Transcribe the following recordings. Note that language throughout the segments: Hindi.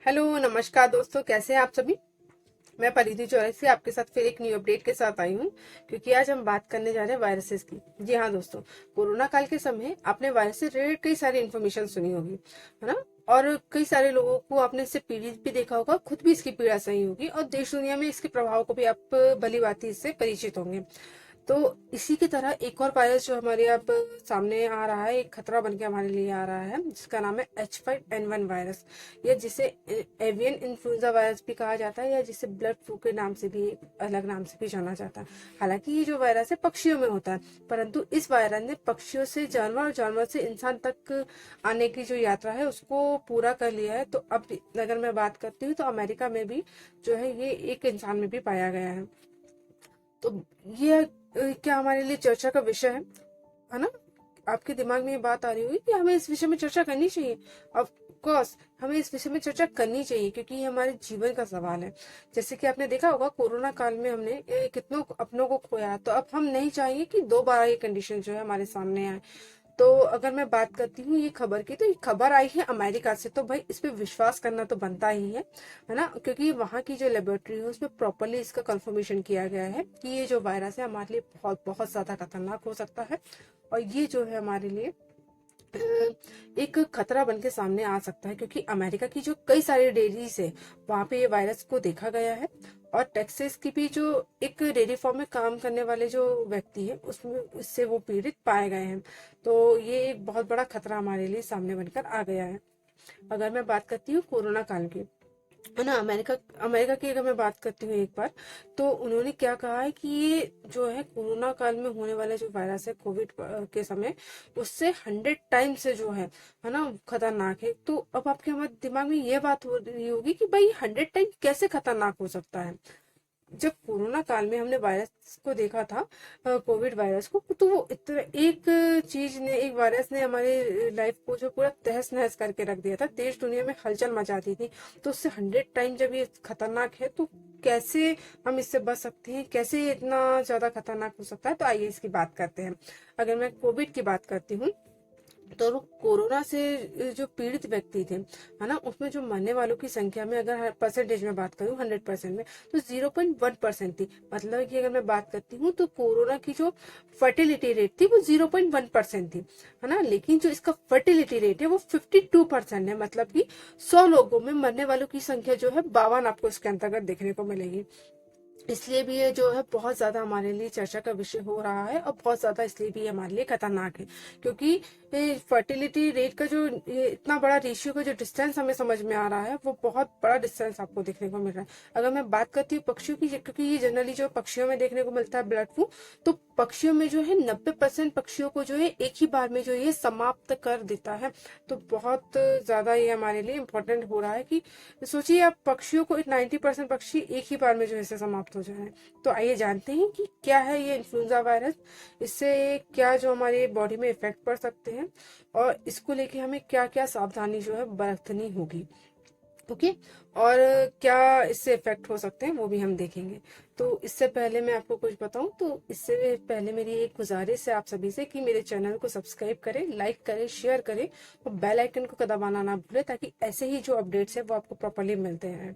हेलो नमस्कार दोस्तों, कैसे हैं आप सभी। मैं परिधि चौरसी आपके साथ फिर एक न्यू अपडेट के साथ आई हूँ, क्योंकि आज हम बात करने जा रहे हैं वायरसेस की। जी हाँ दोस्तों, कोरोना काल के समय आपने वायरस से रिलेटेड कई सारी इन्फॉर्मेशन सुनी होगी, है ना। और कई सारे लोगों को आपने इससे पीड़ित भी देखा होगा, खुद भी इसकी पीड़ा सही होगी, और देश दुनिया में इसके प्रभाव को भी आप भली भांति इससे परिचित होंगे। तो इसी की तरह एक और वायरस जो हमारे अब सामने आ रहा है, एक खतरा बन के हमारे लिए आ रहा है, जिसका नाम है H5N1 वायरस, या जिसे एवियन इन्फ्लुएंजा वायरस भी कहा जाता है, या जिसे ब्लड फ्लू के नाम से भी, अलग नाम से भी जाना जाता है। हालांकि ये जो वायरस है पक्षियों में होता है, परंतु इस वायरस ने पक्षियों से जानवर और जानवर से इंसान तक आने की जो यात्रा है उसको पूरा कर लिया है। तो अब अगर मैं बात करती हूँ तो अमेरिका में भी जो है ये एक इंसान में भी पाया गया है। तो ये क्या हमारे लिए चर्चा का विषय है ना। आपके दिमाग में ये बात आ रही होगी कि हमें इस विषय में चर्चा करनी चाहिए। ऑफ कोर्स हमें इस विषय में चर्चा करनी चाहिए, क्योंकि ये हमारे जीवन का सवाल है। जैसे कि आपने देखा होगा, कोरोना काल में हमने कितनों अपनों को खोया, तो अब हम नहीं चाहेंगे कि दोबारा ये कंडीशन जो है हमारे सामने आए। तो अगर मैं बात करती हूँ ये खबर की, तो ये खबर आई है अमेरिका से, तो भाई इस पे विश्वास करना तो बनता ही है ना, क्योंकि वहाँ की जो लेबोरेटरी है उसमें प्रॉपरली इसका कंफर्मेशन किया गया है कि ये जो वायरस है हमारे लिए बहुत बहुत ज्यादा खतरनाक हो सकता है, और ये जो है हमारे लिए एक खतरा बन के सामने आ सकता है, क्योंकि अमेरिका की जो कई सारी डेयरीज है वहां पे ये वायरस को देखा गया है। और टेक्सास की भी जो एक डेयरी फार्म में काम करने वाले जो व्यक्ति है उसमें इससे वो पीड़ित पाए गए हैं। तो ये एक बहुत बड़ा खतरा हमारे लिए सामने बनकर आ गया है। अगर मैं बात करती हूँ कोरोना काल की, है ना, अमेरिका अमेरिका की अगर मैं बात करती हूँ एक बार, तो उन्होंने क्या कहा है कि ये जो है कोरोना काल में होने वाला जो वायरस है कोविड के समय, उससे 100 टाइम से जो है ना, खतरनाक है। तो अब आपके हमारे दिमाग में ये बात हो रही होगी कि भाई 100 टाइम कैसे खतरनाक हो सकता है। जब कोरोना काल में हमने वायरस को देखा था, कोविड वायरस को, तो वो इतना एक चीज ने, एक वायरस ने हमारे लाइफ को जो पूरा तहस नहस करके रख दिया था, देश दुनिया में हलचल मचा दी थी। तो उससे 100 टाइम जब ये खतरनाक है, तो कैसे हम इससे बच सकते हैं, कैसे ये इतना ज्यादा खतरनाक हो सकता है। तो आइए इसकी बात करते हैं। अगर मैं कोविड की बात करती हूँ, तो कोरोना से जो पीड़ित व्यक्ति थे, है ना, उसमें जो मरने वालों की संख्या में अगर परसेंटेज में बात करूं 100% में, तो 0.1% थी। मतलब कि अगर मैं बात करती हूँ तो कोरोना की जो फर्टिलिटी रेट थी वो 0.1% थी, है ना। लेकिन जो इसका फर्टिलिटी रेट है वो 52% है। मतलब कि 100 लोगों में मरने वालों की संख्या जो है 52 आपको इसके अंतर्गत देखने को मिलेगी। इसलिए भी ये जो है बहुत ज्यादा हमारे लिए चर्चा का विषय हो रहा है, और बहुत ज्यादा इसलिए भी हमारे लिए खतरनाक है, क्योंकि फर्टिलिटी रेट का जो ये इतना बड़ा रेशियो का जो डिस्टेंस हमें समझ में आ रहा है, वो बहुत बड़ा डिस्टेंस आपको देखने को मिल रहा है। अगर मैं बात करती हूँ पक्षियों की, क्योंकि ये जनरली जो पक्षियों में देखने को मिलता है ब्लड फ्लू, तो पक्षियों में जो है 90% पक्षियों को जो है एक ही बार में जो ये समाप्त कर देता है। तो बहुत ज्यादा ये हमारे लिए इम्पोर्टेंट हो रहा है कि सोचिए आप, पक्षियों को 90% पक्षी एक ही बार में जो है इसे समाप्त हो जाए। तो आइए जानते हैं कि क्या है ये इन्फ्लुएंजा वायरस, इससे क्या जो हमारे बॉडी में इफेक्ट पड़ सकते हैं, और इसको लेके हमें क्या क्या सावधानी जो है बरतनी होगी। ओके। और क्या इससे इफेक्ट हो सकते हैं वो भी हम देखेंगे। तो इससे पहले मैं आपको कुछ बताऊं, तो इससे पहले मेरी एक गुजारिश है आप सभी से कि मेरे चैनल को सब्सक्राइब करें, लाइक करें, शेयर करें, और बेल आइकन को दबाना ना भूलें, ताकि ऐसे ही जो अपडेट्स है वो आपको प्रॉपरली मिलते हैं।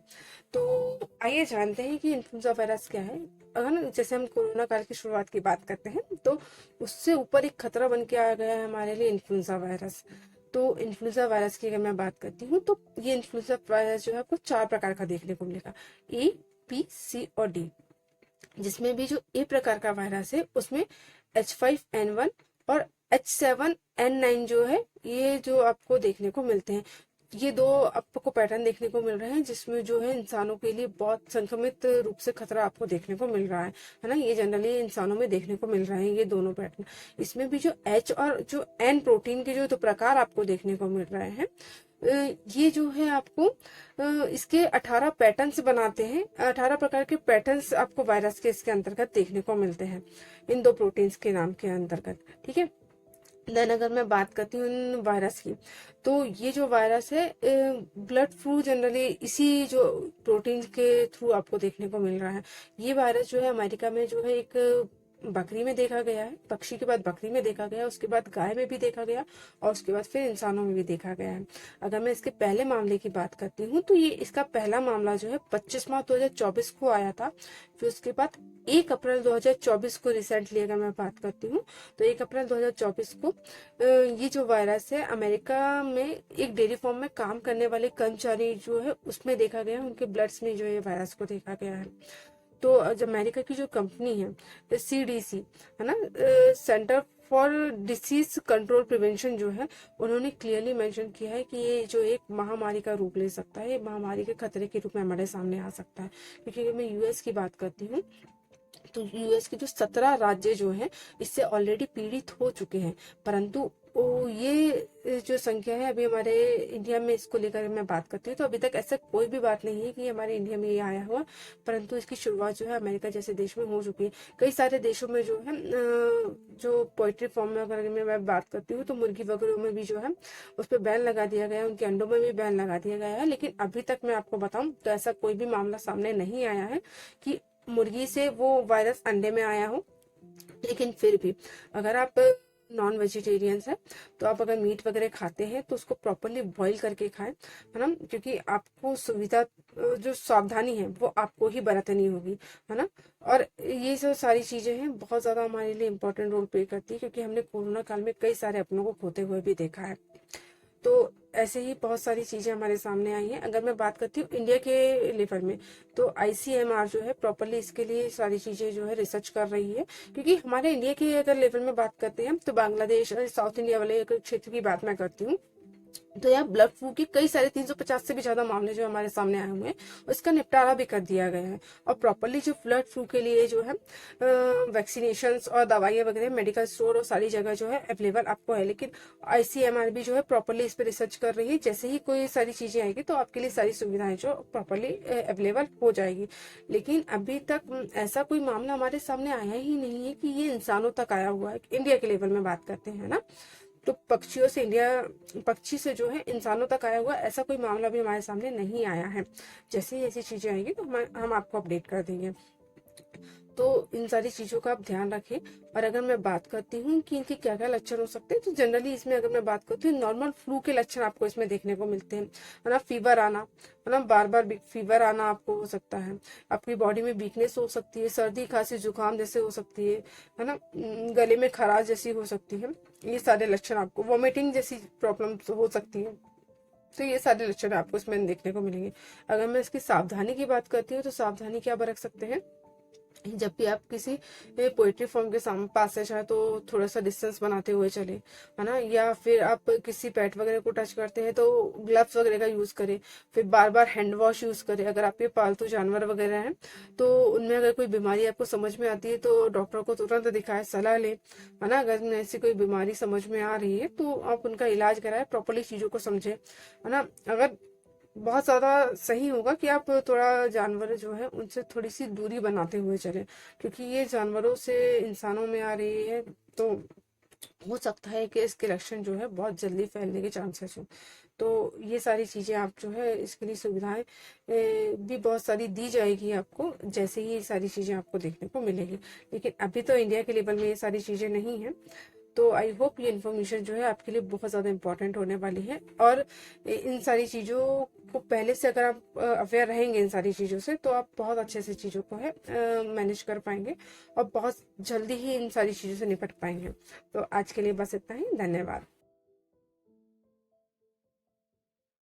तो आइए जानते हैं कि इन्फ्लुएंजा वायरस क्या है। अगर जैसे हम कोरोना काल की शुरुआत की बात करते हैं, तो उससे ऊपर एक खतरा बन के आ गया है हमारे लिए इन्फ्लुएंजा वायरस। तो इन्फ्लुएंजा वायरस की अगर मैं बात करती हूँ, तो ये इन्फ्लुएंजा वायरस जो है आपको 4 प्रकार का देखने को मिलेगा, ए, बी, सी और डी। जिसमें भी जो ए प्रकार का वायरस है उसमें H5N1 और H7N9 जो है, ये जो आपको देखने को मिलते हैं। ये दो आपको पैटर्न देखने को मिल रहे हैं, जिसमें जो है इंसानों के लिए बहुत संक्रमित रूप से खतरा आपको देखने को मिल रहा है ना। ये जनरली इंसानों में देखने को मिल रहे हैं ये दोनों पैटर्न। इसमें भी जो H और जो N प्रोटीन के जो दो प्रकार आपको देखने को मिल रहे हैं, ये जो है आपको इसके 18 पैटर्न्स बनाते हैं। 18 प्रकार के पैटर्न्स आपको वायरस के इसके अंतर्गत देखने को मिलते हैं, इन दो प्रोटीन्स के नाम के अंतर्गत। ठीक है। देन अगर मैं बात करती हूँ इन वायरस की, तो ये जो वायरस है ब्लड फ्लू जनरली इसी जो प्रोटीन के थ्रू आपको देखने को मिल रहा है। ये वायरस जो है अमेरिका में जो है एक बकरी में देखा गया है, पक्षी के बाद बकरी में देखा गया, उसके बाद गाय में भी देखा गया और उसके बाद फिर इंसानों में भी देखा गया है। अगर मैं इसके पहले मामले की बात करती हूँ तो ये इसका पहला मामला जो है 25 मार्च 2024 को आया था। फिर उसके बाद 1 अप्रैल 2024 को रिसेंटली अगर मैं बात करती हूँ तो 1 अप्रैल 2024 को ये जो वायरस है अमेरिका में एक डेयरी फार्म में काम करने वाले कर्मचारी जो है उसमें देखा गया है, उनके ब्लड्स में जो है वायरस को देखा गया है। तो जो अमेरिका की जो कंपनी है CDC है ना, centre for disease control prevention जो है, उन्होंने क्लियरली मेंशन किया है कि ये जो एक महामारी का रूप ले सकता है, ये महामारी के खतरे के रूप में हमारे सामने आ सकता है। क्योंकि अगर मैं यूएस की बात करती हूँ तो यूएस के जो 17 राज्य जो हैं इससे ऑलरेडी पीड़ित हो चुके हैं, परंतु ये जो संख्या है अभी हमारे इंडिया में इसको लेकर मैं बात करती हूँ तो अभी तक ऐसा कोई भी बात नहीं है कि हमारे इंडिया में ये आया हुआ, परंतु इसकी शुरुआत जो है अमेरिका जैसे देश में हो चुकी है। कई सारे देशों में जो है जो पोल्ट्री फार्म में अगर मैं बात करती हूँ तो मुर्गी वगैरह में भी जो है उस पर बैन लगा दिया गया है, उनके अंडों में भी बैन लगा दिया गया है। लेकिन अभी तक मैं आपको बताऊं तो ऐसा कोई भी मामला सामने नहीं आया है कि मुर्गी से वो वायरस अंडे में आया हो। लेकिन फिर भी अगर आप नॉन वेजिटेरियंस है तो आप अगर मीट वगैरह खाते हैं तो उसको प्रॉपरली बॉईल करके खाएं, है ना, क्योंकि आपको सुविधा जो सावधानी है वो आपको ही बरतनी होगी, है ना। और ये जो सारी चीजें हैं बहुत ज्यादा हमारे लिए इम्पोर्टेंट रोल प्ले करती है, क्योंकि हमने कोरोना काल में कई सारे अपनों को खोते हुए भी देखा है। तो ऐसे ही बहुत सारी चीजें हमारे सामने आई हैं। अगर मैं बात करती हूँ इंडिया के लेवल में तो ICMR जो है प्रॉपरली इसके लिए सारी चीजें जो है रिसर्च कर रही है। क्योंकि हमारे इंडिया के अगर लेवल में बात करते हैं तो बांग्लादेश और साउथ इंडिया वाले अगर क्षेत्र की बात मैं करती हूँ तो यहाँ ब्लड फ्लू के कई सारे 350 से भी ज्यादा मामले जो हमारे सामने आए हुए हैं उसका निपटारा भी कर दिया गया है। और प्रॉपरली जो ब्लड फ्लू के लिए जो है वैक्सीनेशन और दवाइयाँ वगैरह मेडिकल स्टोर और सारी जगह जो है अवेलेबल आपको है। लेकिन ICMR भी जो है प्रॉपरली इस पर रिसर्च कर रही है, जैसे ही कोई सारी चीजें आएगी तो आपके लिए सारी सुविधाएं जो प्रॉपरली अवेलेबल हो जाएगी। लेकिन अभी तक ऐसा कोई मामला हमारे सामने आया ही नहीं है कि ये इंसानों तक आया हुआ है। इंडिया के लेवल में बात करते हैं ना, तो पक्षियों से पक्षी से जो है इंसानों तक आया हुआ ऐसा कोई मामला भी हमारे सामने नहीं आया है। जैसे ही ऐसी चीजें आएंगी तो हम आपको अपडेट कर देंगे। तो इन सारी चीजों का आप ध्यान रखें। और अगर मैं बात करती हूँ कि इनके क्या क्या लक्षण हो सकते हैं तो जनरली इसमें अगर मैं बात करती हूँ नॉर्मल फ्लू के लक्षण आपको इसमें देखने को मिलते हैं, है ना। फीवर आना, है ना, बार बार फीवर आना आपको हो सकता है, आपकी बॉडी में वीकनेस हो सकती है, सर्दी खांसी जुकाम जैसे हो सकती है ना, गले में खराश जैसी हो सकती है, ये सारे लक्षण आपको, वॉमिटिंग जैसी प्रॉब्लम हो सकती है। तो ये सारे लक्षण आपको इसमें देखने को मिलेंगे। अगर मैं इसकी सावधानी की बात करती हूँ तो सावधानी क्या बरत सकते हैं, जब भी आप किसी पोएट्री फॉर्म के पास से चाहे तो थोड़ा सा डिस्टेंस बनाते हुए चले, है ना। या फिर आप किसी पेट वगैरह को टच करते हैं तो ग्लव्स वगैरह का यूज करें। फिर बार बार हैंड वॉश यूज करें। अगर आपके पालतू जानवर वगैरह हैं तो उनमें अगर कोई बीमारी आपको समझ में आती है तो डॉक्टर को तुरंत दिखाए, सलाह लें, है ना। अगर ऐसी कोई बीमारी समझ में आ रही है तो आप उनका इलाज कराएं, प्रॉपरली चीजों को समझें, है ना। अगर बहुत ज्यादा सही होगा कि आप थोड़ा जानवर जो है उनसे थोड़ी सी दूरी बनाते हुए चलें, क्योंकि ये जानवरों से इंसानों में आ रही है तो हो सकता है कि इसके लक्षण जो है बहुत जल्दी फैलने के चांसेस हो। तो ये सारी चीजें आप जो है इसके लिए सुविधाएं भी बहुत सारी दी जाएगी आपको, जैसे ही ये सारी चीजें आपको देखने को मिलेगी। लेकिन अभी तो इंडिया के लेवल में ये सारी चीजें नहीं है। तो आई होप ये इन्फॉर्मेशन जो है आपके लिए बहुत ज़्यादा इम्पोर्टेंट होने वाली है। और इन सारी चीज़ों को पहले से अगर आप अवेयर रहेंगे इन सारी चीज़ों से तो आप बहुत अच्छे से चीज़ों को है मैनेज कर पाएंगे और बहुत जल्दी ही इन सारी चीज़ों से निपट पाएंगे। तो आज के लिए बस इतना ही, धन्यवाद।